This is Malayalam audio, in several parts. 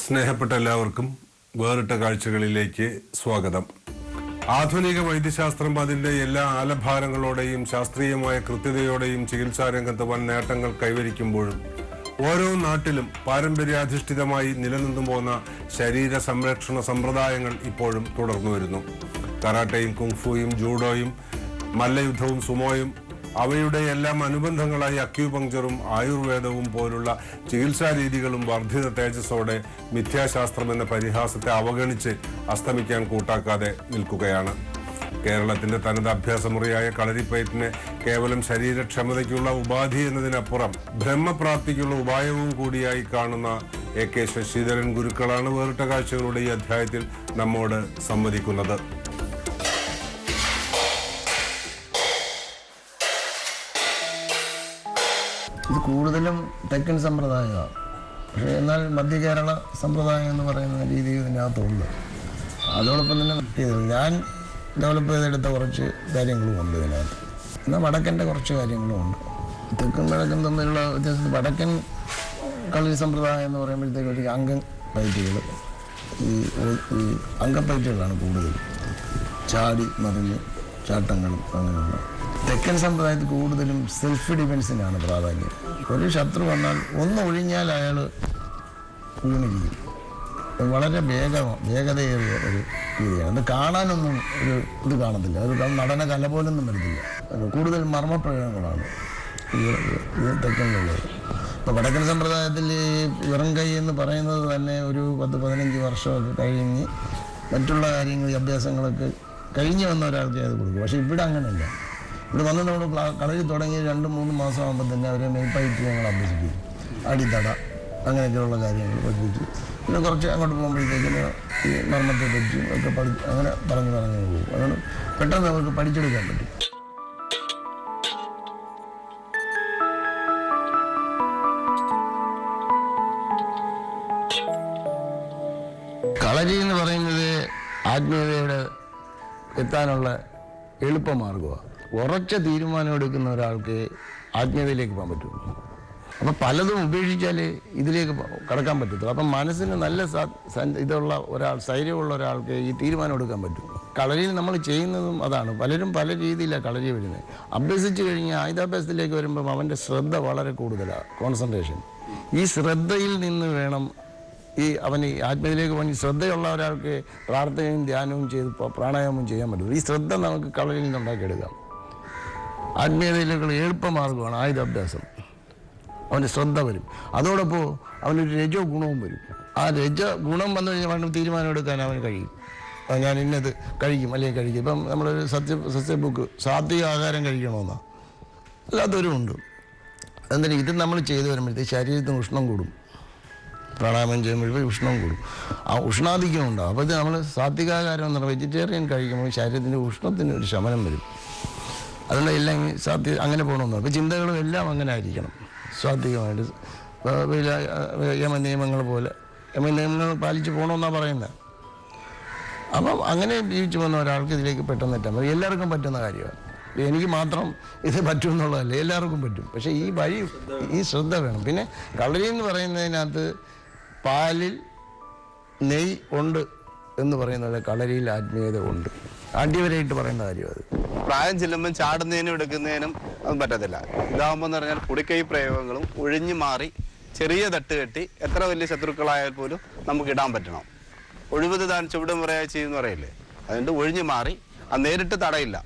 സ്നേഹപ്പെട്ട എല്ലാവർക്കും വേറിട്ട കാഴ്ചകളിലേക്ക് സ്വാഗതം. ആധുനിക വൈദ്യശാസ്ത്രം അതിന്റെ എല്ലാ ആലഭാരങ്ങളോടെയും ശാസ്ത്രീയമായ കൃത്യതയോടെയും ചികിത്സാരംഗത്ത് വൻ നേട്ടങ്ങൾ കൈവരിക്കുമ്പോഴും ഓരോ നാട്ടിലും പാരമ്പര്യാധിഷ്ഠിതമായി നിലനിന്നു പോന്ന ശരീര സംരക്ഷണ സമ്പ്രദായങ്ങൾ ഇപ്പോഴും തുടർന്നു വരുന്നു. കരാട്ടയും കുങ്ഫുയും ജൂഡോയും മല്ലയുദ്ധവും സുമോയും അവയുടെ എല്ലാം അനുബന്ധങ്ങളായി അക്യൂപങ്ചറും ആയുർവേദവും പോലുള്ള ചികിത്സാ രീതികളും വർദ്ധിത തേജസ്സോടെ മിഥ്യാശാസ്ത്രം എന്ന പരിഹാസത്തെ അവഗണിച്ച് അസ്തമിക്കാൻ കൂട്ടാക്കാതെ നിൽക്കുകയാണ്. കേരളത്തിന്റെ തനത് അഭ്യാസമുറിയായ കളരിപ്പയറ്റിനെ കേവലം ശരീരക്ഷമതയ്ക്കുള്ള ഉപാധി എന്നതിനപ്പുറം ബ്രഹ്മപ്രാപ്തിക്കുള്ള ഉപായവും കൂടിയായി കാണുന്ന AK ശശിധരൻ ഗുരുക്കളാണ് വേറിട്ട കാഴ്ചകളുടെ ഈ അധ്യായത്തിൽ നമ്മോട് സംവദിക്കുന്നത്. ഇത് കൂടുതലും തെക്കൻ സമ്പ്രദായമാണ്. പക്ഷേ എന്നാൽ മധ്യ കേരള സമ്പ്രദായം എന്ന് പറയുന്ന രീതി ഇതിനകത്തുണ്ട്. അതോടൊപ്പം തന്നെ ഞാൻ ഡെവലപ്പ് ചെയ്തെടുത്ത കുറച്ച് കാര്യങ്ങളും ഉണ്ട് ഇതിനകത്ത്. എന്നാൽ വടക്കൻ്റെ കുറച്ച് കാര്യങ്ങളും ഉണ്ട്. തെക്കും വടക്കും തമ്മിലുള്ള വ്യത്യാസം, വടക്കൻ കളരി സമ്പ്രദായം എന്ന് പറയുമ്പോഴത്തേക്ക് ഒരു അംഗം പയറ്റുകൾ, ഈ അംഗപ്പയറ്റുകളാണ് കൂടുതൽ, ചാടി മറിഞ്ഞ് ചാട്ടങ്ങളും അങ്ങനെയുള്ള. തെക്കൻ സമ്പ്രദായത്തിൽ കൂടുതലും സെൽഫ് ഡിഫെൻസിനാണ് പ്രാധാന്യം. ഒരു ശത്രു വന്നാൽ ഒന്ന് ഒഴിഞ്ഞാൽ അയാൾ വീണിരിക്കും. വളരെ വേഗതയേറിയ ഒരു രീതിയാണ്. അത് കാണാനൊന്നും ഒരു ഇത് കാണത്തില്ല. അത് നടന കല പോലൊന്നും വരത്തില്ല. കൂടുതൽ മർമ്മപ്രയോഗങ്ങളാണ് ഇത് തെക്കനിലുള്ളത്. ഇപ്പോൾ വടക്കൻ സമ്പ്രദായത്തിൽ വെറും കൈ എന്ന് പറയുന്നത് തന്നെ ഒരു 10-15 വർഷമൊക്കെ കഴിഞ്ഞ് മറ്റുള്ള കാര്യങ്ങൾ അഭ്യാസങ്ങളൊക്കെ കഴിഞ്ഞ് വന്ന ഒരാൾക്ക് അത് കൊടുക്കും. പക്ഷേ ഇവിടെ അങ്ങനെയല്ല. ഇവിടെ വന്ന് നമ്മൾ കളരി തുടങ്ങി 2-3 മാസം ആകുമ്പോൾ തന്നെ അവരെ മെയ്പ്പയറ്റ് ഞങ്ങൾ അഭ്യസിക്കും. അടിത്തട അങ്ങനെയൊക്കെയുള്ള കാര്യങ്ങൾ പഠിപ്പിച്ചു. പിന്നെ കുറച്ച് അങ്ങോട്ട് പോകുമ്പോഴത്തേക്കിന് ഈ മർമ്മത്തെ പറ്റിയും ഒക്കെ അങ്ങനെ പറഞ്ഞു പോകും. അതുകൊണ്ട് പെട്ടെന്ന് നമുക്ക് പഠിച്ചെടുക്കാൻ പറ്റും. കളരി എന്ന് പറയുന്നത് ആത്മീയതയുടെ എത്താനുള്ള എളുപ്പമാർഗമാണ്. ഉറച്ച തീരുമാനം എടുക്കുന്ന ഒരാൾക്ക് ആത്മീയതയിലേക്ക് പോകാൻ പറ്റും. അപ്പം പലതും ഉപേക്ഷിച്ചാൽ ഇതിലേക്ക് കടക്കാൻ പറ്റത്തുള്ളൂ. അപ്പം മനസ്സിന് നല്ല ഇതുള്ള ഒരാൾ, സ്ഥൈര്യമുള്ള ഒരാൾക്ക് ഈ തീരുമാനം എടുക്കാൻ പറ്റും. കളരിയിൽ നമ്മൾ ചെയ്യുന്നതും അതാണ്. പലരും പല രീതിയിലാണ് കളരി വരുന്നത്. അഭ്യസിച്ച് കഴിഞ്ഞ് ആയുധാഭ്യാസത്തിലേക്ക് വരുമ്പം അവൻ്റെ ശ്രദ്ധ വളരെ കൂടുതലാണ്, കോൺസെൻട്രേഷൻ. ഈ ശ്രദ്ധയിൽ നിന്ന് വേണം അവന് ആത്മീയതയിലേക്ക് പോയി. ശ്രദ്ധയുള്ള ഒരാൾക്ക് പ്രാർത്ഥനയും ധ്യാനവും ചെയ്ത് പ്രാണായാമവും ചെയ്യാൻ പറ്റും. ഈ ശ്രദ്ധ നമുക്ക് കളരിയിൽ നിന്ന് ഉണ്ടാക്കിയെടുക്കാം. ആത്മീയതയിലേക്കുള്ള എളുപ്പമാർഗമാണ് ആയുധാഭ്യാസം. അവൻ്റെ ശ്രദ്ധ വരും. അതോടൊപ്പം അവനൊരു രജോ ഗുണവും വരും. ആ രജ ഗുണം വന്നു കഴിഞ്ഞാൽ അവന് തീരുമാനം എടുക്കാൻ അവന് കഴിയും. ഞാൻ ഇന്നത് കഴിക്കും അല്ലെങ്കിൽ കഴിക്കും. ഇപ്പം നമ്മളൊരു സസ്യബുക്ക് സാത്വിക ആഹാരം കഴിക്കണമെന്നാണ്, അല്ലാത്തവരും ഉണ്ട്. എന്തായാലും ഇത് നമ്മൾ ചെയ്തു വരുമ്പോഴത്തേക്ക് ശരീരത്തിന് ഉഷ്ണം കൂടും. പ്രാണായാമം ചെയ്യുമ്പോഴേക്കും ഉഷ്ണം കൂടും. ആ ഉഷ്ണാധിക്യം ഉണ്ടാകും. അപ്പോൾ ഇത് നമ്മൾ സാത്വികാഹാരം എന്ന് പറഞ്ഞാൽ വെജിറ്റേറിയൻ കഴിക്കുമ്പോൾ ശരീരത്തിൻ്റെ ഉഷ്ണത്തിന് ഒരു ശമനം വരും. അതുകൊണ്ട് എല്ലാം അങ്ങനെ പോകണമെന്ന്. അപ്പോൾ ചിന്തകളും എല്ലാം അങ്ങനെ ആയിരിക്കണം, സാത്വികമായിട്ട്. യമനിയമങ്ങൾ പോലെ യമനിയമങ്ങൾ പാലിച്ച് പോകണമെന്നാണ് പറയുന്നത്. അപ്പം അങ്ങനെ ജീവിച്ചു വന്ന ഒരാൾക്ക് ഇതിലേക്ക് പെട്ടെന്ന് എത്താൻ പറ്റും. എല്ലാവർക്കും പറ്റുന്ന കാര്യമാണ്. എനിക്ക് മാത്രം ഇത് പറ്റും എന്നുള്ളതല്ല, എല്ലാവർക്കും പറ്റും. പക്ഷേ ഈ ശ്രദ്ധ വേണം. പിന്നെ കളരി എന്ന് പറയുന്നതിനകത്ത് പാലിൽ നെയ്യ് ഉണ്ട് എന്ന് പറയുന്നത് കളരിയിൽ ആത്മീയത ഉണ്ട്. അടിവരായിട്ട് പറയുന്ന കാര്യം അത്. പ്രായം ചെല്ലുമ്പം ചാടുന്നതിനും എടുക്കുന്നതിനും ഒന്നും പറ്റത്തില്ല. ഇതാകുമ്പോൾ എന്ന് പറഞ്ഞാൽ കുടിക്കൈ പ്രയോഗങ്ങളും ഒഴിഞ്ഞു മാറി ചെറിയ തട്ട് കെട്ടി എത്ര വലിയ ശത്രുക്കളായാൽ പോലും നമുക്ക് ഇടാൻ പറ്റണം. ഒഴിവത് താൻ ചുവടും പറയാ ചെയ്യുമെന്ന് പറയില്ലേ, അതുകൊണ്ട് ഒഴിഞ്ഞു മാറി. അത് നേരിട്ട് തടയില്ല,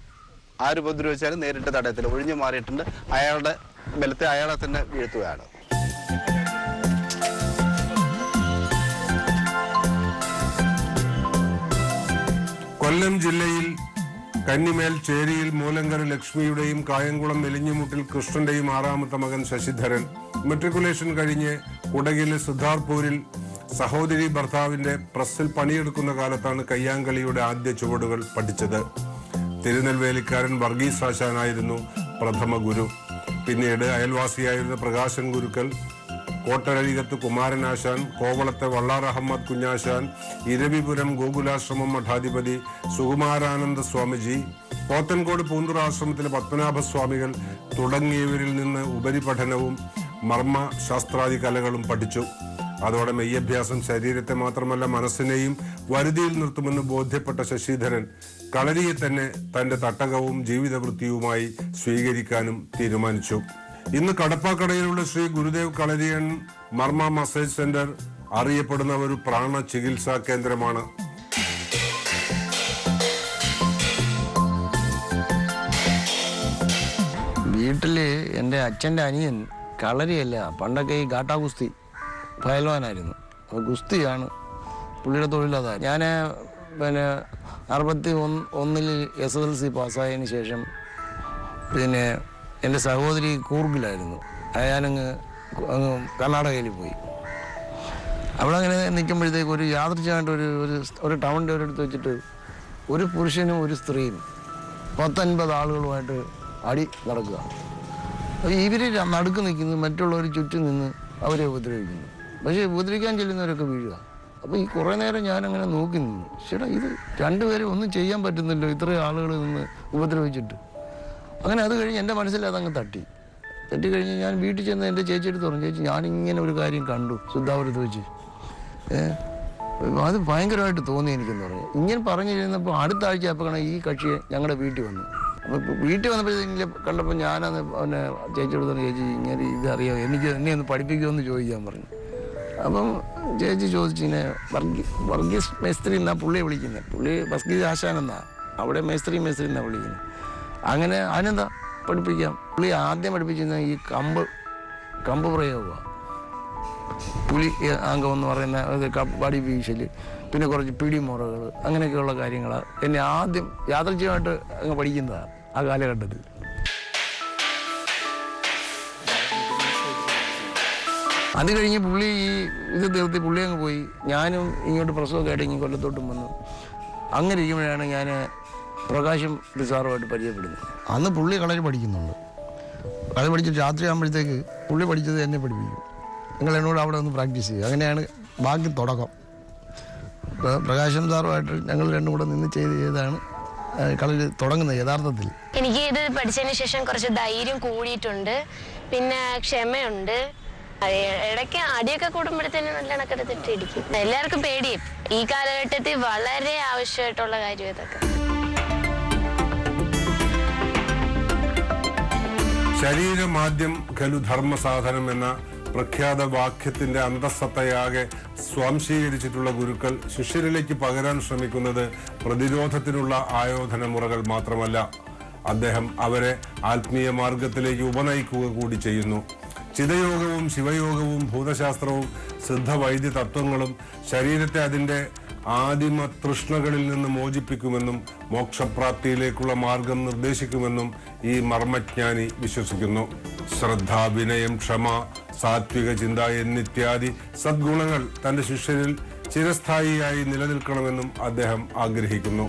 ആര് ഉപദ്രവിച്ചാലും നേരിട്ട് തടയത്തില്ല. ഒഴിഞ്ഞു മാറിയിട്ടുണ്ട് അയാളുടെ ബലത്തെ അയാളെ തന്നെ വീഴ്ത്തുകയാണ്. കൊല്ലം ജില്ലയിൽ കന്നിമേൽ ചേരിയിൽ മൂലങ്കര ലക്ഷ്മിയുടെയും കായംകുളം മെലിഞ്ഞുമുട്ടിൽ കൃഷ്ണന്റെയും 6ാമത്തെ മകൻ ശശിധരൻ മെട്രിക്കുലേഷൻ കഴിഞ്ഞ് കുടകിലെ സിദ്ധാർപൂരിൽ സഹോദരി ഭർത്താവിന്റെ പ്രസ്സിൽ പണിയെടുക്കുന്ന കാലത്താണ് കയ്യാങ്കളിയുടെ ആദ്യ ചുവടുകൾ പഠിച്ചത്. തിരുനെൽവേലിക്കാരൻ വർഗീസ് ആശാനായിരുന്നു പ്രഥമ ഗുരു. പിന്നീട് അയൽവാസിയായിരുന്ന പ്രകാശൻ ഗുരുക്കൾ, കോട്ടരഴികത്ത് കുമാരനാശാൻ, കോവളത്തെ വള്ളാർ അഹമ്മദ് കുഞ്ഞാശാൻ, ഇരവിപുരം ഗോകുലാശ്രമം മഠാധിപതി സുകുമാരാനന്ദ സ്വാമിജി, പോത്തൻകോട് പൂന്തുറ ആശ്രമത്തിലെ പത്മനാഭസ്വാമികൾ തുടങ്ങിയവരിൽ നിന്ന് ഉപരിപഠനവും മർമ്മ ശാസ്ത്രാദി കലകളും പഠിച്ചു. അതോടെ മെയ്യഭ്യാസം ശരീരത്തെ മാത്രമല്ല മനസ്സിനെയും വരുതിയിൽ നിർത്തുമെന്ന് ബോധ്യപ്പെട്ട ശശിധരൻ കളരിയെ തന്നെ തന്റെ തട്ടകവും ജീവിതവൃത്തിയുമായി സ്വീകരിക്കാനും തീരുമാനിച്ചു. ഇന്ന് കടപ്പാക്കടയിലുള്ള ശ്രീ ഗുരുദേവ് കളരിയൻ മർമ്മ മസാജ് സെന്റർ അറിയപ്പെടുന്ന ഒരു പ്രാണ ചികിത്സാ കേന്ദ്രമാണ്. വീട്ടില് എൻ്റെ അച്ഛൻ്റെ അനിയൻ കളരിയല്ല, പണ്ടൊക്കെ ഈ ഗാട്ടാ കുസ്തി പയൽവാനായിരുന്നു. അപ്പോൾ ഗുസ്തിയാണ് പുള്ളിയുടെ തൊഴിലതാ. ഞാൻ പിന്നെ 61 SSLC പാസ്സായതിന് ശേഷം പിന്നെ എൻ്റെ സഹോദരി കൂർഗിലായിരുന്നു. ഞാനങ്ങ് കർണാടകയിൽ പോയി. അവിടെ അങ്ങനെ നിൽക്കുമ്പോഴത്തേക്ക് ഒരു യാദൃച്ഛമായിട്ട് ഒരു ടൗണിൻ്റെ ഒരിടത്ത് വെച്ചിട്ട് ഒരു പുരുഷനും ഒരു സ്ത്രീയും 10-50 ആളുകളുമായിട്ട് അടി നടക്കുക. ഇവർ നടുക്ക് നിൽക്കുന്നു, മറ്റുള്ളവർ ചുറ്റും നിന്ന് അവരെ ഉപദ്രവിക്കുന്നു. പക്ഷേ ഉപദ്രവിക്കാൻ ചെല്ലുന്നവരൊക്കെ വീഴുക. അപ്പോൾ ഈ കുറേ നേരം ഞാനങ്ങനെ നോക്കി നിന്നു. ചേട്ടാ, ഇത് രണ്ടുപേരും ഒന്നും ചെയ്യാൻ പറ്റുന്നില്ലോ, ഇത്രയും ആളുകൾ നിന്ന് ഉപദ്രവിച്ചിട്ട്. അങ്ങനെ അത് കഴിഞ്ഞ് എൻ്റെ മനസ്സിൽ അതങ്ങ് തട്ടിക്കഴിഞ്ഞ് ഞാൻ വീട്ടിൽ ചെന്ന് എൻ്റെ ചേച്ചിയെടുത്ത് പറഞ്ഞു, ചേച്ചി ഞാനിങ്ങനെ ഒരു കാര്യം കണ്ടു ശുദ്ധാപുരത്ത് വെച്ച്. അത് ഭയങ്കരമായിട്ട് തോന്നി എനിക്കെന്ന് പറഞ്ഞു. ഇങ്ങനെ പറഞ്ഞു കഴിഞ്ഞപ്പോൾ അടുത്ത ആഴ്ച അപ്പോൾ ഈ കക്ഷിയെ ഞങ്ങളുടെ വീട്ടിൽ വന്നു. അപ്പോൾ വീട്ടിൽ വന്നപ്പോഴത്തേക്കും കണ്ടപ്പോൾ ഞാനന്ന് പിന്നെ ചേച്ചിയോട് പറഞ്ഞു, ചേച്ചി ഇങ്ങനെ ഇതറിയാം, എന്നെ ഒന്ന് പഠിപ്പിക്കുമെന്ന് ചോദിക്കാൻ പറഞ്ഞു. അപ്പം ചേച്ചി ചോദിച്ചു, ഇങ്ങനെ വർഗീസ് മേസ്ത്രി എന്നാണ് പുള്ളിയെ വിളിക്കുന്നത്. പുള്ളി വർഗീസ് ആശാൻ എന്നാണ്, അവിടെ മേസ്ത്രി എന്നാണ് വിളിക്കുന്നത്. അങ്ങനെ അതിനെന്താ പഠിപ്പിക്കാം. പുള്ളി ആദ്യം പഠിപ്പിച്ചിരുന്ന ഈ കമ്പ് പ്രയോഗമാണ്. പുലി അംഗം എന്ന് പറയുന്ന വടി വീശൽ, പിന്നെ കുറച്ച് പിടിമുറകൾ, അങ്ങനെയൊക്കെയുള്ള കാര്യങ്ങളാണ് എന്നെ ആദ്യം യാദൃച്ഛികമായിട്ട് അങ്ങ് പഠിക്കുന്നതാണ് ആ കാലഘട്ടത്തിൽ. അത് കഴിഞ്ഞ് പുള്ളി ഇത് തീർത്തി പുള്ളി അങ്ങ് പോയി. ഞാനും ഇങ്ങോട്ട് പ്രസവമൊക്കെ ആയിട്ട് ഇങ്ങനെ കൊല്ലത്തോട്ടും വന്നു. അങ്ങനെ ഇരിക്കുമ്പോഴാണ് ഞാൻ പ്രകാശം സാറുമായിട്ട് പരിചയപ്പെടുന്നത്. അന്ന് പുള്ളി കളരി പഠിക്കുന്നുണ്ട്. കളരി പഠിച്ചിട്ട് രാത്രി ആകുമ്പോഴത്തേക്ക് പുള്ളി പഠിച്ചത് എന്നെ പഠിപ്പിക്കും. നിങ്ങൾ എന്നോട് അവിടെ ഒന്ന് പ്രാക്ടീസ് ചെയ്യുക. അങ്ങനെയാണ് ബാക്കി തുടക്കം. പ്രകാശം സാറുമായിട്ട് ഞങ്ങൾ രണ്ടും കൂടെ നിന്ന് ചെയ്താണ് കളരി തുടങ്ങുന്നത് യഥാർത്ഥത്തിൽ. എനിക്ക് ഇത് പഠിച്ചതിന് ശേഷം കുറച്ച് ധൈര്യം കൂടിയിട്ടുണ്ട്, പിന്നെ ക്ഷമയുണ്ട്. ഇടയ്ക്ക് അടിയൊക്കെ കൂടുമ്പോഴത്തേനും നല്ല കണക്കെടുത്തിട്ട് ഇടിക്കും. എല്ലാവർക്കും പേടിയും. ഈ കാലഘട്ടത്തിൽ വളരെ ആവശ്യമായിട്ടുള്ള കാര്യം ഇതൊക്കെ. ശരീരമാദ്യം ഖലു ധർമ്മസാധനം എന്ന പ്രഖ്യാത വാക്യത്തിന്റെ അന്തസ്സത്തയാകെ സ്വാംശീകരിച്ചിട്ടുള്ള ഗുരുക്കൾ ശിഷ്യരിലേക്ക് പകരാൻ ശ്രമിക്കുന്നത് പ്രതിരോധത്തിനുള്ള ആയോധന മുറകൾ മാത്രമല്ല, അദ്ദേഹം അവരെ ആത്മീയ മാർഗത്തിലേക്ക് ഉപനയിക്കുക കൂടി ചെയ്യുന്നു. ചിതയോഗവും ശിവയോഗവും ഭൂതശാസ്ത്രവും സിദ്ധവൈദ്യ തത്വങ്ങളും ശരീരത്തെ അതിന്റെ ആദിമ തൃഷ്ണകളിൽ നിന്ന് മോചിപ്പിക്കുമെന്നും മോക്ഷപ്രാപ്തിയിലേക്കുള്ള മാർഗം നിർദ്ദേശിക്കുമെന്നും ഈ മർമ്മജ്ഞാനി വിശ്വസിക്കുന്നു. ശ്രദ്ധ, വിനയം, ക്ഷമ, സാത്വിക ചിന്ത എന്നിത്യാദി സദ്ഗുണങ്ങൾ തന്റെ ശിഷ്യരിൽ ചിരസ്ഥായിയായി നിലനിൽക്കണമെന്നും അദ്ദേഹം ആഗ്രഹിക്കുന്നു.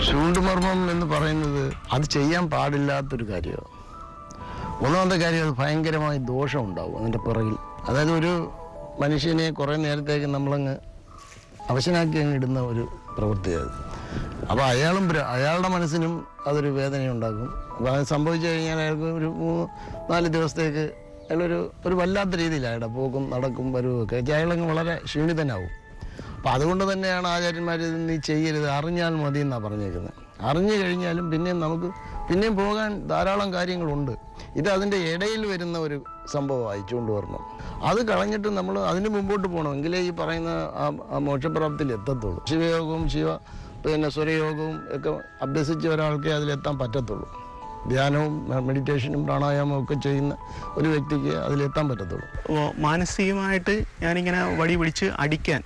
ചൂണ്ടുമർമ്മം എന്ന് പറയുന്നത് അത് ചെയ്യാൻ പാടില്ലാത്തൊരു കാര്യമാണ്. ഒന്നാമത്തെ കാര്യം, അത് ഭയങ്കരമായി ദോഷം ഉണ്ടാവും അതിൻ്റെ പിറകിൽ. അതായത് ഒരു മനുഷ്യനെ കുറേ നേരത്തേക്ക് നമ്മളങ്ങ് അവശനാക്കി അങ്ങ് ഇടുന്ന ഒരു പ്രവൃത്തിയാണ്. അപ്പോൾ അയാളുടെ മനസ്സിനും അതൊരു വേദനയുണ്ടാക്കും. അപ്പോൾ അത് സംഭവിച്ചു കഴിഞ്ഞാൽ അയാൾക്ക് ഒരു 3-4 ദിവസത്തേക്ക് അയാളൊരു വല്ലാത്ത രീതിയിൽ അയാളുടെ പോക്കും നടക്കും വരവുമൊക്കെ അയാളങ്ങ് വളരെ ക്ഷീണിതനാവും. അപ്പം അതുകൊണ്ട് തന്നെയാണ് ആചാര്യന്മാർ നീ ചെയ്യരുത്, അറിഞ്ഞാൽ മതി എന്നാണ് പറഞ്ഞേക്കുന്നത്. അറിഞ്ഞു കഴിഞ്ഞാലും പിന്നെയും പോകാൻ ധാരാളം കാര്യങ്ങളുണ്ട്. ഇത് അതിൻ്റെ ഇടയിൽ വരുന്ന ഒരു സംഭവമായി ചൂണ്ടുവർണ്ണം. അത് കളഞ്ഞിട്ട് നമ്മൾ അതിന് മുമ്പോട്ട് പോകണം, എങ്കിലേ ഈ പറയുന്ന ആ മോക്ഷപ്രാപ്തിയിൽ എത്തത്തുള്ളൂ. ശിവയോഗവും പിന്നെ സ്വരയോഗവും ഒക്കെ അഭ്യസിച്ച ഒരാൾക്കേ അതിലെത്താൻ പറ്റത്തുള്ളൂ. ധ്യാനവും മെഡിറ്റേഷനും പ്രാണായാമവും ഒക്കെ ചെയ്യുന്ന ഒരു വ്യക്തിക്ക് അതിലെത്താൻ പറ്റത്തുള്ളൂ. മാനസികമായിട്ട് ഞാനിങ്ങനെ വടി പിടിച്ച് അടിക്കാൻ,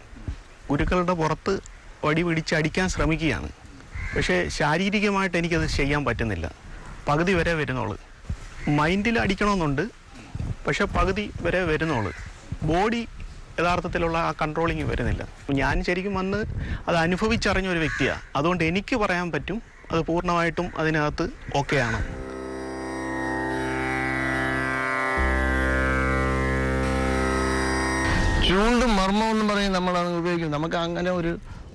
ഗുരുക്കളുടെ പുറത്ത് വടി പിടിച്ച് അടിക്കാൻ ശ്രമിക്കുകയാണ്. പക്ഷേ ശാരീരികമായിട്ട് എനിക്കത് ചെയ്യാൻ പറ്റുന്നില്ല. പകുതി വരെ വരുന്നുള്ളൂ. മൈൻഡിൽ അടിക്കണമെന്നുണ്ട്, പക്ഷെ പകുതി വരെ വരുന്നുള്ളൂ. ബോഡി യഥാർത്ഥത്തിലുള്ള ആ കൺട്രോളിങ് വരുന്നില്ല. ഞാൻ ശരിക്കും വന്ന് അത് അനുഭവിച്ചറിഞ്ഞ ഒരു വ്യക്തിയാണ്. അതുകൊണ്ട് എനിക്ക് പറയാൻ പറ്റും അത് പൂർണ്ണമായിട്ടും അതിനകത്ത് ഓക്കെയാണ്. ചൂണ്ടും മർമ്മം എന്ന് പറയും നമ്മളത് ഉപയോഗിക്കും. നമുക്ക് അങ്ങനെ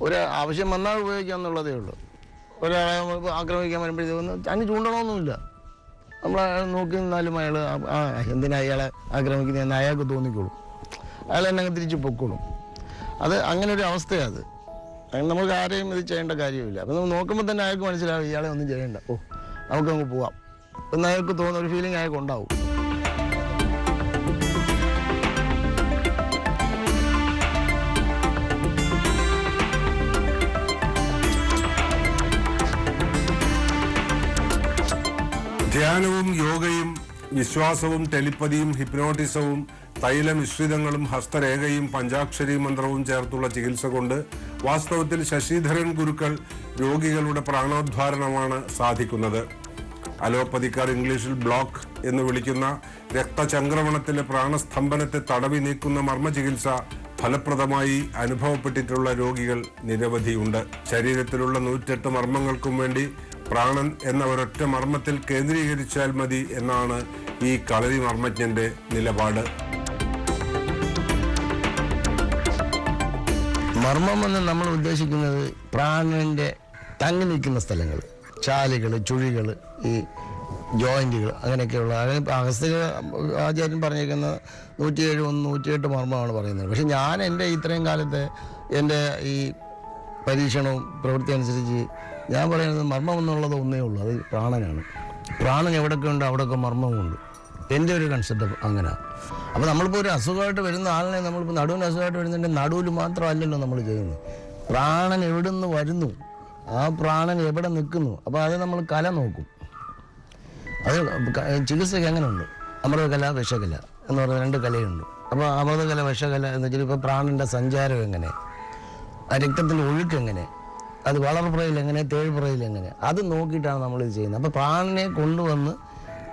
ഒരു ആവശ്യം വന്നാൽ ഉപയോഗിക്കാം എന്നുള്ളതേ ഉള്ളൂ. ഒരാളെ ആക്രമിക്കാൻ വരുമ്പോഴത്തേക്കൊന്നും അതിന് ചൂണ്ടണമൊന്നുമില്ല. നമ്മൾ നോക്കി നിന്നാലും അയാൾ എന്തിനാ അയാളെ ആക്രമിക്കുന്നതെന്ന് അയാൾക്ക് തോന്നിക്കോളും. അയാൾ എന്നെ തിരിച്ച് പൊക്കോളും. അത് അങ്ങനെ ഒരു അവസ്ഥയാണ്. അത് അങ്ങനെ നമുക്ക് ആരെയും ഇത് ചെയ്യേണ്ട കാര്യമില്ല. അപ്പം നമ്മൾ നോക്കുമ്പോൾ തന്നെ അയാൾക്ക് മനസ്സിലാവും ഇയാളെ ഒന്നും ചെയ്യേണ്ട, നമുക്കങ്ങ് പോവാം എന്ന് അയാൾക്ക് തോന്നുന്ന ഒരു ഫീലിംഗ് അയാൾക്ക് ഉണ്ടാവും. ധ്യാനവും യോഗയും വിശ്വാസവും ടെലിപ്പതിയും ഹിപ്നോട്ടിസവും തൈലമിശ്രിതങ്ങളും ഹസ്തരേഖയും പഞ്ചാക്ഷരി മന്ത്രവും ചേർത്തുള്ള ചികിത്സ കൊണ്ട് വാസ്തവത്തിൽ ശശിധരൻ ഗുരുക്കൾ രോഗികളുടെ പ്രാണോദ്ധാരണമാണ് സാധിക്കുന്നത്. അലോപ്പതിക്കാർ ഇംഗ്ലീഷിൽ ബ്ലോക്ക് എന്ന് വിളിക്കുന്ന രക്തചംക്രമണത്തിലെ പ്രാണസ്തംഭനത്തെ തടവി നീക്കുന്ന മർമ്മചികിത്സ ഫലപ്രദമായി അനുഭവപ്പെട്ടിട്ടുള്ള രോഗികൾ നിരവധിയുണ്ട്. ശരീരത്തിലുള്ള 108 മർമ്മങ്ങൾക്കും വേണ്ടി പ്രാണൻ എന്ന ഒരൊറ്റ മർമ്മത്തിൽ കേന്ദ്രീകരിച്ചാൽ മതി എന്നാണ് ഈ കളരി മർമ്മജ്ഞന്റെ നിലപാട്. മർമ്മം എന്ന് നമ്മൾ ഉദ്ദേശിക്കുന്നത് പ്രാണന്റെ തങ്ങി നിൽക്കുന്ന സ്ഥലങ്ങൾ, ചാലുകൾ, ചുഴികൾ, ഈ ജോയിന്റുകൾ, അങ്ങനെയൊക്കെയുള്ള. അഗസ്ത്യ ആചാര്യൻ പറഞ്ഞിരിക്കുന്ന 107-108 മർമ്മമാണ് പറയുന്നത്. പക്ഷെ ഞാൻ എൻ്റെ ഇത്രയും കാലത്തെ എൻ്റെ ഈ പരീക്ഷണവും പ്രവൃത്തി അനുസരിച്ച് ഞാൻ പറയുന്നത് മർമ്മം എന്നുള്ളത് ഒന്നേ ഉള്ളൂ, അത് പ്രാണനാണ്. പ്രാണൻ എവിടെയൊക്കെ ഉണ്ട് അവിടെയൊക്കെ മർമ്മമുണ്ട്. എൻ്റെ ഒരു കൺസെപ്റ്റ് അങ്ങനെയാണ്. അപ്പോൾ നമ്മളിപ്പോൾ ഒരു അസുഖമായിട്ട് വരുന്ന ആളിനെ നമ്മളിപ്പോൾ നടുവിന് അസുഖമായിട്ട് വരുന്നുണ്ടെങ്കിൽ നടുവിൽ മാത്രമല്ലല്ലോ നമ്മൾ ചെയ്യുന്നത്. പ്രാണൻ എവിടെ നിന്ന് വരുന്നു, ആ പ്രാണൻ എവിടെ നിൽക്കുന്നു, അപ്പോൾ അത് നമ്മൾ കല നോക്കും. അത് ചികിത്സയ്ക്ക് എങ്ങനെയുണ്ട്, അമൃതകല, വിഷകല എന്ന് പറയുന്ന 2 കലയുണ്ട്. അപ്പോൾ അമൃതകല, വിഷകല എന്ന് വെച്ചാൽ ഇപ്പോൾ പ്രാണൻ്റെ സഞ്ചാരം എങ്ങനെ, ആ രക്തത്തിൻ്റെ ഒഴുക്ക് എങ്ങനെ, അത് വളർപ്പുറയിൽ എങ്ങനെ, തേഴ്പുറയിൽ എങ്ങനെ, അത് നോക്കിയിട്ടാണ് നമ്മളിത് ചെയ്യുന്നത്. അപ്പോൾ പ്രാണനെ കൊണ്ടുവന്ന്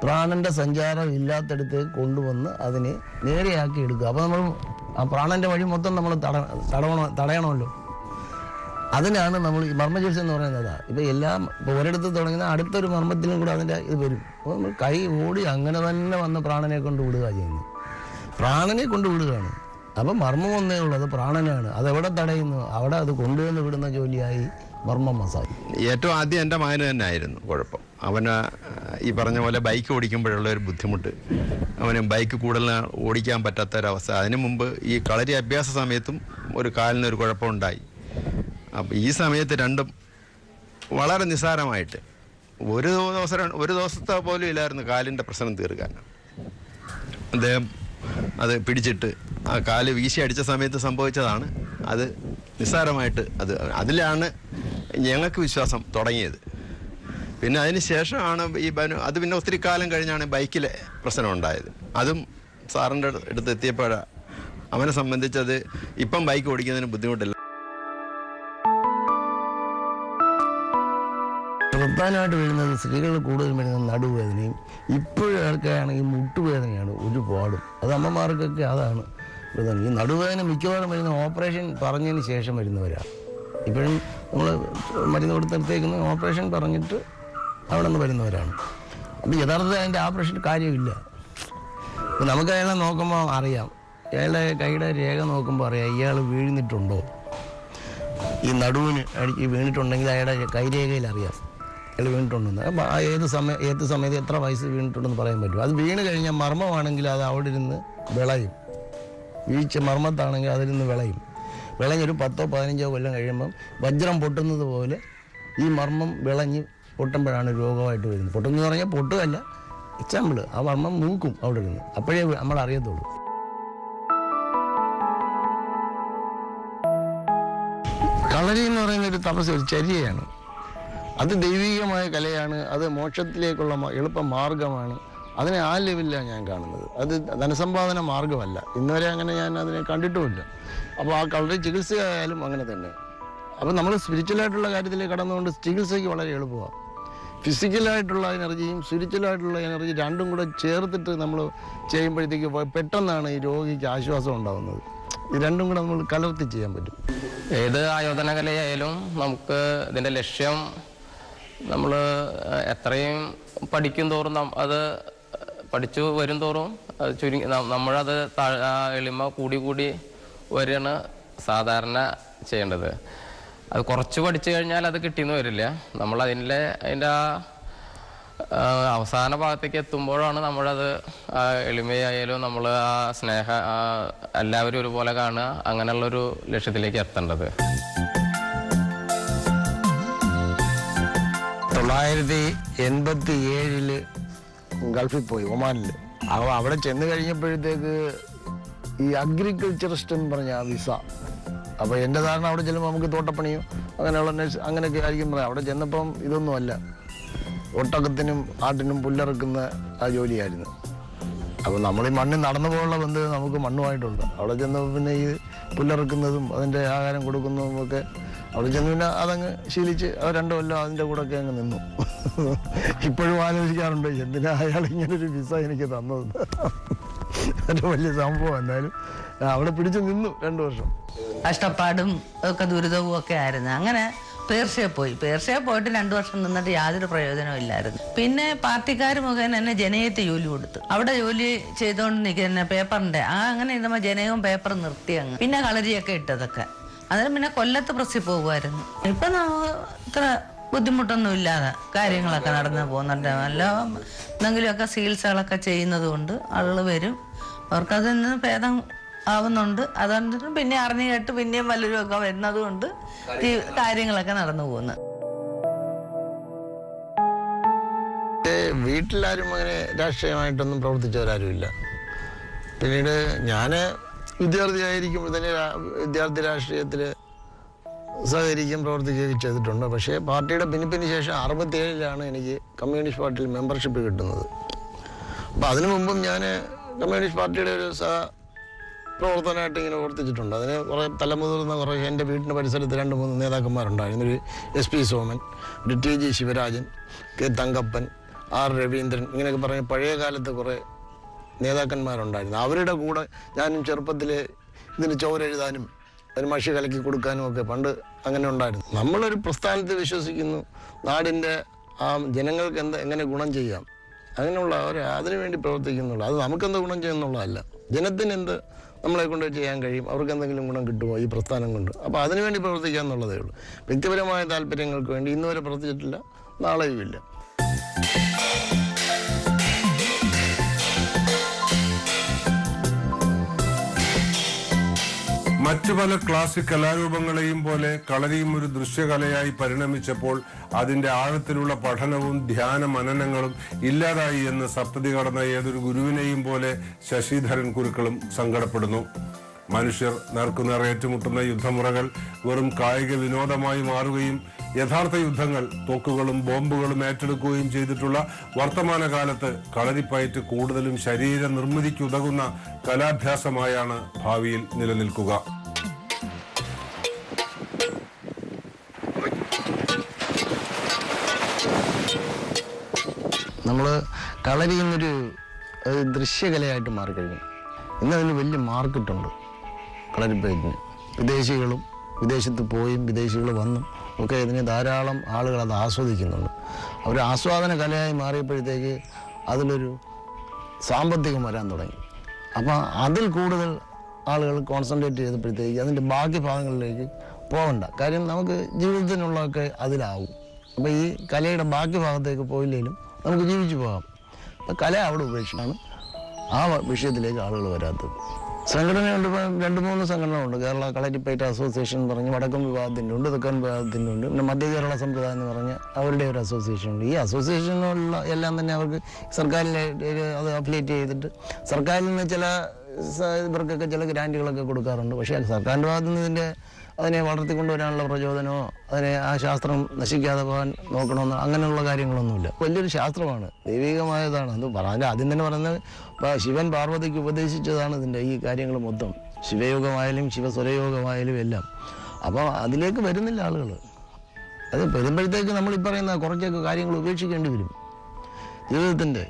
പ്രാണൻ്റെ സഞ്ചാരം ഇല്ലാത്തടത്ത് കൊണ്ടുവന്ന് അതിനെ നേരെയാക്കി എടുക്കുക. അപ്പോൾ നമ്മൾ ആ പ്രാണൻ്റെ വഴി മൊത്തം നമ്മൾ തടയണമല്ലോ. അതിനാണ് നമ്മൾ ഈ മർമ്മചികിത്സ എന്ന് പറയുന്നത്. ഇപ്പോൾ ഒരിടത്ത് തുടങ്ങുന്ന അടുത്തൊരു മർമ്മത്തിലും കൂടെ അതിൻ്റെ ഇത് വരും. അപ്പോൾ നമ്മൾ കൈ ഓടി അങ്ങനെ തന്നെ വന്ന് പ്രാണനെ കൊണ്ട് വിടുക ചെയ്യുന്നു. പ്രാണനെ കൊണ്ട് വിടുകയാണ്. അപ്പം മർമ്മം ഒന്നേ ഉള്ളത് പ്രാണനാണ്. അതെവിടെ തടയുന്നു അവിടെ അത് കൊണ്ടുവന്ന് വിടുന്ന ജോലിയായി മർമ്മ മസാജ്. ഏറ്റവും ആദ്യം എൻ്റെ മകന് തന്നെ ആയിരുന്നു കുഴപ്പം. അവന് ഈ പറഞ്ഞ പോലെ ബൈക്ക് ഓടിക്കുമ്പോഴുള്ള ഒരു ബുദ്ധിമുട്ട്, അവന് ബൈക്ക് കൂടുതൽ ഓടിക്കാൻ പറ്റാത്തൊരവസ്ഥ. അതിനു മുമ്പ് ഈ കളരി അഭ്യാസ സമയത്തും ഒരു കാലിനൊരു കുഴപ്പമുണ്ടായി. അപ്പം ഈ സമയത്ത് രണ്ടും വളരെ നിസ്സാരമായിട്ട് ഒരു ദിവസത്തെ പോലും ഇല്ലായിരുന്നു കാലിൻ്റെ പ്രശ്നം തീർക്കാൻ. അദ്ദേഹം അത് പിടിച്ചിട്ട് ആ കാല് വീശി അടിച്ച സമയത്ത് സംഭവിച്ചതാണ്. അത് നിസ്സാരമായിട്ട് അതിലാണ് ഞങ്ങൾക്ക് വിശ്വാസം തുടങ്ങിയത്. പിന്നെ അതിന് ശേഷമാണ് അത് പിന്നെ ഒത്തിരി കാലം കഴിഞ്ഞാണ് ബൈക്കിലെ പ്രശ്നം ഉണ്ടായത്. അതും സാറിൻ്റെ അടുത്ത് എത്തിയപ്പോഴാണ് അവനെ സംബന്ധിച്ചത് ഇപ്പം ബൈക്ക് ഓടിക്കുന്നതിന് ബുദ്ധിമുട്ടില്ല. പ്രധാനമായിട്ട് വരുന്നത് സ്ത്രീകൾ കൂടുതൽ വരുന്നത് നടുവേദനയും ഇപ്പോഴൊക്കെയാണെങ്കിൽ മുട്ടുവേദനയാണ് ഒരുപാടും. അത് അമ്മമാർക്കൊക്കെ അതാണ് പ്രധാനം. ഈ നടുവേദന മിക്കവാറും വരുന്ന ഓപ്പറേഷൻ പറഞ്ഞതിന് ശേഷം വരുന്നവരാണ്. ഇപ്പോഴും നമ്മൾ മരുന്ന് കൊടുത്തെടുത്തേക്കുന്ന ഓപ്പറേഷൻ പറഞ്ഞിട്ട് അവിടെ നിന്ന് വരുന്നവരാണ്. അപ്പോൾ യഥാർത്ഥത്തിൽ അതിൻ്റെ ഓപ്പറേഷൻ കാര്യമില്ല. ഇപ്പം നമുക്ക് അയാളെ നോക്കുമ്പോൾ അറിയാം, അയാളുടെ കൈയുടെ രേഖ നോക്കുമ്പോൾ അറിയാം ഇയാൾ വീഴുന്നിട്ടുണ്ടോ. ഈ നടുവിന് വീണിട്ടുണ്ടെങ്കിൽ അയാളുടെ കൈരേഖയിൽ അറിയാം അയാൾ വീണിട്ടുണ്ടെന്ന്. അപ്പം ഏത് സമയത്ത് എത്ര വയസ്സ് വീണിട്ടുണ്ടെന്ന് പറയാൻ പറ്റും. അത് വീണ് കഴിഞ്ഞാൽ മർമ്മമാണെങ്കിൽ അത് അവിടെ ഇരുന്ന് വിളയും. വീഴ്ച മർമ്മത്താണെങ്കിൽ അതിൽ നിന്ന് വിളഞ്ഞൊരു 10-15 കൊല്ലം കഴിയുമ്പം വജ്രം പൊട്ടുന്നത് പോലെ ഈ മർമ്മം വിളഞ്ഞ് പൊട്ടുമ്പോഴാണ് രോഗമായിട്ട് വരുന്നത്. പൊട്ടുന്നത് പറഞ്ഞാൽ പൊട്ടുകയല്ല, എക്സാമ്പിൾ ആ മർമ്മം മൂക്കും അവിടെ ഇരുന്ന്. അപ്പോഴേ നമ്മൾ അറിയത്തുള്ളൂ. കളരി എന്ന് പറയുന്ന ഒരു തപസ്, ഒരു ചര്യയാണ്. അത് ദൈവികമായ കലയാണ്. അത് മോക്ഷത്തിലേക്കുള്ള എളുപ്പ മാർഗമാണ്. അതിനെ ആ ലെവലിലാണ് ഞാൻ കാണുന്നത്. അത് ധനസമ്പാദന മാർഗമല്ല. ഇന്നുവരെ അങ്ങനെ ഞാൻ അതിനെ കണ്ടിട്ടുമില്ല. അപ്പോൾ ആ കളരി ചികിത്സയായാലും അങ്ങനെ തന്നെ. അപ്പോൾ നമ്മൾ സ്പിരിച്വലായിട്ടുള്ള കാര്യത്തിലേക്ക് കടന്നുകൊണ്ട് ചികിത്സയ്ക്ക് വളരെ എളുപ്പമാണ്. ഫിസിക്കലായിട്ടുള്ള എനർജിയും സ്പിരിച്വലായിട്ടുള്ള എനർജി രണ്ടും കൂടെ ചേർത്തിട്ട് നമ്മൾ ചെയ്യുമ്പോഴത്തേക്ക് പെട്ടെന്നാണ് ഈ രോഗിക്ക് ആശ്വാസം ഉണ്ടാകുന്നത്. ഇത് രണ്ടും കൂടെ നമ്മൾ കലർത്തി ചെയ്യാൻ പറ്റും. ഏത് ആയോധന കലയായാലും നമുക്ക് ഇതിൻ്റെ ലക്ഷ്യം നമ്മൾ എത്രയും പഠിക്കും തോറും അത് പഠിച്ചു വരും തോറും അത് ചുരുങ്ങി നമ്മളത് എളിമ കൂടി വരികയാണ് സാധാരണ ചെയ്യേണ്ടത്. അത് കുറച്ച് പഠിച്ചു കഴിഞ്ഞാൽ അത് കിട്ടിയെന്ന് വരില്ല. നമ്മൾ അതിൻ്റെ അവസാന ഭാഗത്തേക്ക് എത്തുമ്പോഴാണ് നമ്മളത് എളിമയായാലും നമ്മൾ ആ എല്ലാവരും ഒരുപോലെ കാണുക, അങ്ങനെയുള്ളൊരു ലക്ഷ്യത്തിലേക്ക് എത്തേണ്ടത്. 1987 ഗൾഫിൽ പോയി, ഒമാനിൽ. അപ്പോൾ അവിടെ ചെന്ന് കഴിഞ്ഞപ്പോഴത്തേക്ക് ഈ അഗ്രികൾച്ചറിസ്റ്റ് എന്ന് പറഞ്ഞ ആ വിസ. അപ്പോൾ എൻ്റെ ധാരണ അവിടെ ചെല്ലുമ്പോൾ നമുക്ക് തോട്ടപ്പണിയോ അങ്ങനെയൊക്കെ ആയിരിക്കും പറയാം. അവിടെ ചെന്നപ്പം ഇതൊന്നുമല്ല, ഒട്ടകത്തിനും ആട്ടിനും പുല്ലിറക്കുന്ന ആ ജോലിയായിരുന്നു. അപ്പോൾ നമ്മൾ ഈ മണ്ണിൽ നടന്നു പോകാനുള്ള ബന്ധം നമുക്ക് മണ്ണുമായിട്ടുണ്ട്. അവിടെ ചെന്നപ്പോൾ പിന്നെ ഈ പുല്ലിറക്കുന്നതും അതിൻ്റെ ആഹാരം കൊടുക്കുന്നതും ഒക്കെ അവിടെ ചെന്ന് പിന്നെ അതങ്ങ് ശീലിച്ച് 2 കൊല്ലം അതിൻ്റെ കൂടെയൊക്കെ അങ്ങ് നിന്നു. ഇപ്പോഴും ആലോചിക്കാറുണ്ട് എന്തിനാ അയാൾ ഇങ്ങനൊരു വിസ എനിക്ക് തന്നത്. അത് വലിയ സംഭവം. എന്നാലും അവിടെ പിടിച്ച് നിന്നു 2 വർഷം. കഷ്ടപ്പാടും ഒക്കെ ദുരിതവും ഒക്കെ ആയിരുന്നു. അങ്ങനെ പേർഷ്യയിൽ പോയിട്ട് 2 വർഷം നിന്നിട്ട് യാതൊരു പ്രയോജനവും ഇല്ലായിരുന്നു. പിന്നെ പാർട്ടിക്കാർ മുഖേന എന്നെ ജനയത്ത് ജോലി കൊടുത്തു. അവിടെ ജോലി ചെയ്തുകൊണ്ട് നിൽക്കുന്ന പേപ്പറിന്റെ അങ്ങനെ ഇതുമ്പോൾ ജനയവും പേപ്പറും നിർത്തി അങ്ങ്. പിന്നെ കളരിയൊക്കെ ഇട്ടതൊക്കെ. അതിന് പിന്നെ കൊല്ലത്ത് പ്രസ്സിൽ പോകുമായിരുന്നു. ഇപ്പം നമുക്ക് ഇത്ര ബുദ്ധിമുട്ടൊന്നും ഇല്ലാതെ കാര്യങ്ങളൊക്കെ നടന്നു പോകുന്നുണ്ട്. നല്ല എന്തെങ്കിലുമൊക്കെ ചികിത്സകളൊക്കെ ചെയ്യുന്നത് കൊണ്ട് ആളുകൾ വരും, അവർക്കതിൽ നിന്ന് ഭേദം ആവുന്നുണ്ട്. അതുകൊണ്ട് പിന്നെ അറിഞ്ഞു കേട്ട് പിന്നെയും വല്ലവരും ഒക്കെ വരുന്നത് കൊണ്ട് ഈ കാര്യങ്ങളൊക്കെ നടന്നു പോകുന്നു. വീട്ടിലാരും അങ്ങനെ രാഷ്ട്രീയമായിട്ടൊന്നും പ്രവർത്തിച്ചവരാരുമില്ല. പിന്നീട് ഞാൻ വിദ്യാർത്ഥിയായിരിക്കുമ്പോൾ തന്നെ വിദ്യാർത്ഥി രാഷ്ട്രീയത്തിൽ സഹകരിക്കുകയും പ്രവർത്തിക്കുകയും ചെയ്തിട്ടുണ്ട്. പക്ഷേ പാർട്ടിയുടെ ഭിന്നിപ്പിന് ശേഷം 67 എനിക്ക് കമ്മ്യൂണിസ്റ്റ് പാർട്ടിയിൽ മെമ്പർഷിപ്പ് കിട്ടുന്നത്. അപ്പോൾ അതിനു മുമ്പും ഞാൻ കമ്മ്യൂണിസ്റ്റ് പാർട്ടിയുടെ ഒരു പ്രവർത്തനമായിട്ട് ഇങ്ങനെ പ്രവർത്തിച്ചിട്ടുണ്ട്. അതിന് കുറേ തലമുതിർന്ന കുറേ എൻ്റെ വീടിൻ്റെ പരിസരത്ത് 2-3 നേതാക്കന്മാരുണ്ടായിരുന്നു. ഒരു SP സോമൻ, ഒരു TG Sivarajan, K Thankappan, R Raveendran, ഇങ്ങനെയൊക്കെ പറഞ്ഞ പഴയ കാലത്ത് കുറേ നേതാക്കന്മാരുണ്ടായിരുന്നു. അവരുടെ കൂടെ ഞാനും ചെറുപ്പത്തിൽ ഇതിന് ചോരെഴുതാനും അതിന് മഷി കലക്കി കൊടുക്കാനും ഒക്കെ പണ്ട് അങ്ങനെ ഉണ്ടായിരുന്നു. നമ്മളൊരു പ്രസ്ഥാനത്തിൽ വിശ്വസിക്കുന്നു, നാടിൻ്റെ ജനങ്ങൾക്ക് എങ്ങനെ ഗുണം ചെയ്യാം, അങ്ങനെയുള്ള അതിനുവേണ്ടി പ്രവർത്തിക്കുന്നുള്ളൂ. അത് നമുക്കെന്ത് ഗുണം ചെയ്യുന്നുള്ളതല്ല, ജനത്തിന് എന്ത് നമ്മളെ കൊണ്ട് ചെയ്യാൻ കഴിയും, അവർക്ക് എന്തെങ്കിലും ഗുണം കിട്ടുമോ ഈ പ്രസ്ഥാനം കൊണ്ട്. അപ്പോൾ അതിനുവേണ്ടി പ്രവർത്തിക്കുക എന്നുള്ളതേ ഉള്ളൂ. വ്യക്തിപരമായ താല്പര്യങ്ങൾക്ക് വേണ്ടി ഇന്നുവരെ പ്രവർത്തിച്ചിട്ടില്ല, നാളെയുമില്ല. മറ്റു പല ക്ലാസിക് കലാരൂപങ്ങളെയും പോലെ കളരിയും ഒരു ദൃശ്യകലയായി പരിണമിച്ചപ്പോൾ അതിന്റെ ആഴത്തിലുള്ള പഠനവും ധ്യാന മനനങ്ങളും ഇല്ലാതായി എന്ന് സപ്തതി കടന്ന ഏതൊരു ഗുരുവിനെയും പോലെ ശശിധരൻ കുരുക്കളും സങ്കടപ്പെടുന്നു. മനുഷ്യർ നേർക്കുനേർ ഏറ്റുമുട്ടുന്ന യുദ്ധമുറകൾ വെറും കായിക വിനോദമായി മാറുകയും യഥാർത്ഥ യുദ്ധങ്ങൾ തോക്കുകളും ബോംബുകളും ഏറ്റെടുക്കുകയും ചെയ്തിട്ടുള്ള വർത്തമാനകാലത്ത് കളരിപ്പയറ്റ് കൂടുതലും ശരീര നിർമ്മിതിക്കുതകുന്ന കലാഭ്യാസമായാണ് ഭാവിയിൽ നിലനിൽക്കുക. നമ്മൾ കളരി എന്നൊരു ദൃശ്യകലയായിട്ട് മാറിക്കഴിഞ്ഞു. ഇന്നതിന് വലിയ മാർക്കറ്റുണ്ട് കളരിപ്പയറ്റിന്. വിദേശികളും വിദേശത്ത് പോയും വിദേശികൾ വന്നും ഒക്കെ ഇതിനെ ധാരാളം ആളുകൾ അത് ആസ്വദിക്കുന്നുണ്ട്. അവർ ആസ്വാദന കലയായി മാറിയപ്പോഴത്തേക്ക് അതിലൊരു സാമ്പത്തികം വരാൻ തുടങ്ങി. അപ്പോൾ അതിൽ കൂടുതൽ ആളുകൾ കോൺസെൻട്രേറ്റ് ചെയ്തപ്പോഴത്തേക്ക് അതിൻ്റെ ബാക്കി ഭാഗങ്ങളിലേക്ക് പോകണ്ട. കാര്യം നമുക്ക് ജീവിതത്തിനുള്ളതൊക്കെ അതിലാവും. അപ്പോൾ ഈ കലയുടെ ബാക്കി ഭാഗത്തേക്ക് പോയില്ലെങ്കിലും നമുക്ക് ജീവിച്ചു പോകാം. അപ്പം കല അവിടെ ഉപേക്ഷിച്ചാണ് ആ വിഷയത്തിലേക്ക് ആളുകൾ വരാത്തത്. സംഘടനയുണ്ട്, ഇപ്പം 2-3 സംഘടനകളുണ്ട്. കേരള കളരിപ്പയറ്റ് അസോസിയേഷൻ എന്ന് പറഞ്ഞ് വടക്കൻ വിഭാഗത്തിൻ്റെ ഉണ്ട്, തെക്കൻ വിഭാഗത്തിൻ്റെ ഉണ്ട്, പിന്നെ മധ്യ കേരള സമ്പ്രദായം എന്ന് പറഞ്ഞ് അവരുടെ ഒരു അസോസിയേഷൻ ഉണ്ട്. ഈ അസോസിയേഷനുള്ള എല്ലാം തന്നെ അവർക്ക് സർക്കാരിൽ അത് അഫിലിയേറ്റ് ചെയ്തിട്ട് സർക്കാരിൽ നിന്ന് ചില ഇവർക്കൊക്കെ ചില ഗ്രാൻറ്റുകളൊക്കെ കൊടുക്കാറുണ്ട്. പക്ഷേ സർക്കാരിൻ്റെ ഭാഗത്തു നിന്ന് ഇതിൻ്റെ അതിനെ വളർത്തിക്കൊണ്ടുവരാനുള്ള പ്രചോദനമോ അതിനെ ആ ശാസ്ത്രം നശിക്കാതെ പോകാൻ നോക്കണമെന്നോ അങ്ങനെയുള്ള കാര്യങ്ങളൊന്നുമില്ല. വലിയൊരു ശാസ്ത്രമാണ്, ദൈവികമായതാണ്. അത് ആദ്യം തന്നെ പറയുന്നത് ശിവൻ പാർവതിക്ക് ഉപദേശിച്ചതാണ് ഇതിൻ്റെ ഈ കാര്യങ്ങൾ മൊത്തം, ശിവയോഗമായാലും ശിവസ്വരയോഗമായാലും എല്ലാം. അപ്പോൾ അതിലേക്ക് വരുന്നില്ല ആളുകൾ. അത് വരുമ്പോഴത്തേക്ക് നമ്മൾ ഈ പറയുന്ന കുറച്ചൊക്കെ കാര്യങ്ങൾ ഉപേക്ഷിക്കേണ്ടി വരും. ജീവിതത്തിൻ്റെ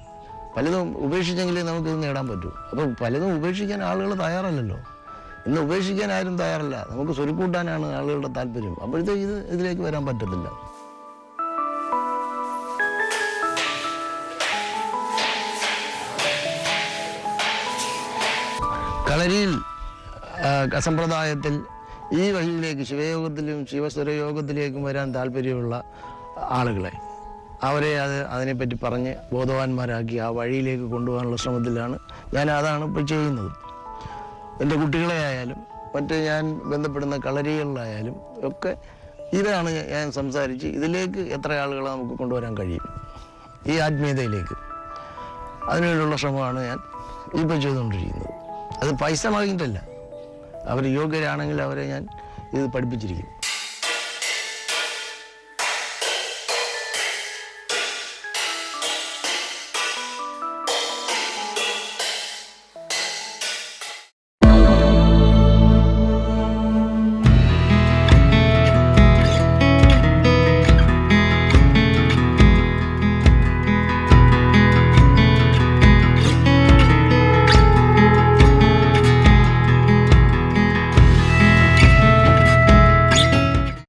പലതും ഉപേക്ഷിച്ചെങ്കിലേ നമുക്കിത് നേടാൻ പറ്റൂ. അപ്പോൾ പലതും ഉപേക്ഷിക്കാൻ ആളുകൾ തയ്യാറല്ലല്ലോ. ഇന്ന് ഉപേക്ഷിക്കാൻ ആരും തയ്യാറല്ല. നമുക്ക് സ്വരുക്കൂട്ടാനാണ് ആളുകളുടെ താല്പര്യം. അപ്പോഴത്തേക്ക് ഇതിലേക്ക് വരാൻ പറ്റത്തില്ല. കളരിയിൽ സമ്പ്രദായത്തിൽ ഈ വഴിയിലേക്ക് ശിവയോഗത്തിലും ശിവസ്വരയോഗത്തിലേക്കും വരാൻ താല്പര്യമുള്ള ആളുകളെ അതിനെപ്പറ്റി പറഞ്ഞ് ബോധവാന്മാരാക്കി ആ വഴിയിലേക്ക് കൊണ്ടുപോകാനുള്ള ശ്രമത്തിലാണ് അതാണ് ഇപ്പോൾ ചെയ്യുന്നത്. എൻ്റെ കുട്ടികളെ ആയാലും മറ്റ് ഞാൻ ബന്ധപ്പെടുന്ന കളരികളിലായാലും ഒക്കെ ഇതാണ് ഞാൻ സംസാരിച്ച് ഇതിലേക്ക് എത്ര ആളുകളെ നമുക്ക് കൊണ്ടുവരാൻ കഴിയും, ഈ ആത്മീയതയിലേക്ക്. അതിനുവേണ്ടിയുള്ള ശ്രമമാണ് ഞാൻ ഇപ്പോൾ ചെയ്തുകൊണ്ടിരിക്കുന്നത്. അത് പൈസ വാങ്ങിയിട്ടല്ല, അവർ യോഗ്യരാണെങ്കിൽ അവരെ ഞാൻ ഇത് പഠിപ്പിച്ചിരിക്കും.